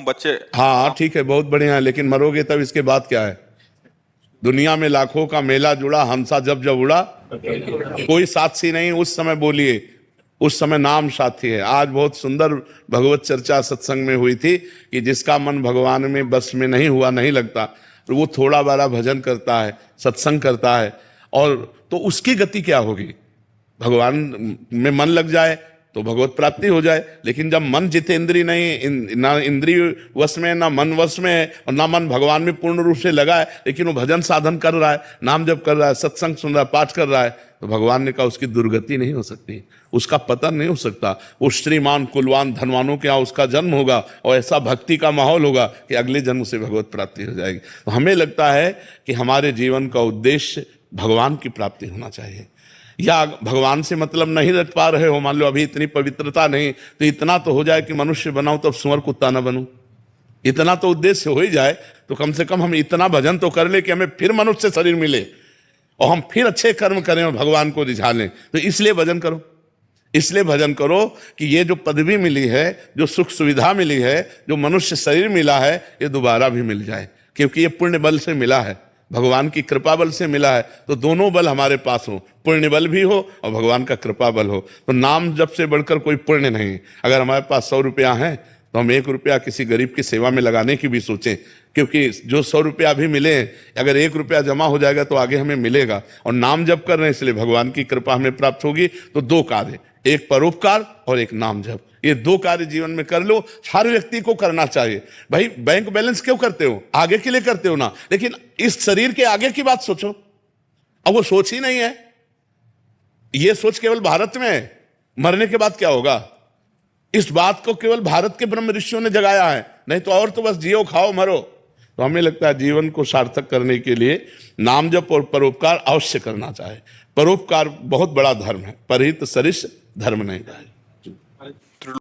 बच्चे। हाँ ठीक है, बहुत बढ़िया है, लेकिन मरोगे तब इसके बाद क्या है? दुनिया में लाखों का मेला जुड़ा, हंसा जब जब उड़ा, कोई साथी नहीं उस समय बोलिए, उस समय नाम साथी है। आज बहुत सुंदर भगवत चर्चा सत्संग में हुई थी कि जिसका मन भगवान में बस में नहीं हुआ, नहीं लगता, तो वो थोड़ा बड़ा भजन करता है, सत्संग करता है, और तो उसकी गति क्या होगी? भगवान में मन लग जाए तो भगवत प्राप्ति हो जाए। लेकिन जब मन जितेंद्रिय नहीं, ना इंद्रिय वश में, ना मन वश में है, और ना मन भगवान में पूर्ण रूप से लगा है, लेकिन वो भजन साधन कर रहा है, नाम जप कर रहा है, सत्संग सुन रहा है, पाठ कर रहा है, तो भगवान ने कहा उसकी दुर्गति नहीं हो सकती, उसका पतन नहीं हो सकता। वो श्रीमान कुलवान धनवानों के यहाँ उसका जन्म होगा, और ऐसा भक्ति का माहौल होगा कि अगले जन्म से भगवत प्राप्ति हो जाएगी। तो हमें लगता है कि हमारे जीवन का उद्देश्य भगवान की प्राप्ति होना चाहिए। या भगवान से मतलब नहीं रख पा रहे हो, मान लो अभी इतनी पवित्रता नहीं, तो इतना तो हो जाए कि मनुष्य बनाऊं तब सुअर कुत्ता ना बनूं, इतना तो उद्देश्य हो ही जाए। तो कम से कम हम इतना भजन तो कर ले कि हमें फिर मनुष्य शरीर मिले और हम फिर अच्छे कर्म करें और भगवान को रिझा लें। तो इसलिए भजन करो, इसलिए भजन करो कि ये जो पदवी मिली है, जो सुख सुविधा मिली है, जो मनुष्य शरीर मिला है, ये दोबारा भी मिल जाए, क्योंकि ये पुण्य बल से मिला है, भगवान की कृपा बल से मिला है। तो दोनों बल हमारे पास हो, पुण्य बल भी हो और भगवान का कृपा बल हो। तो नाम जप से बढ़कर कोई पुण्य नहीं। अगर हमारे पास 100 रुपया है तो हम 1 रुपया किसी गरीब की सेवा में लगाने की भी सोचें, क्योंकि जो 100 रुपया अभी मिले, अगर 1 रुपया जमा हो जाएगा तो आगे हमें मिलेगा। और नाम जप कर रहे हैं इसलिए भगवान की कृपा हमें प्राप्त होगी। तो 2 कार्य, एक परोपकार और एक नाम जप, ये 2 कार्य जीवन में कर लो। हर व्यक्ति को करना चाहिए। भाई बैंक बैलेंस क्यों करते हो? आगे के लिए करते हो ना, लेकिन इस शरीर के आगे की बात सोचो। अब वो सोच ही नहीं है, ये सोच केवल भारत में है, मरने के बाद क्या होगा, इस बात को केवल भारत के ब्रह्म ऋषियों ने जगाया है, नहीं तो और तो बस जियो खाओ मरो। तो हमें लगता है जीवन को सार्थक करने के लिए नाम जप और परोपकार अवश्य करना चाहिए। परोपकार बहुत बड़ा धर्म है, परहित सरिस धर्म नहीं है।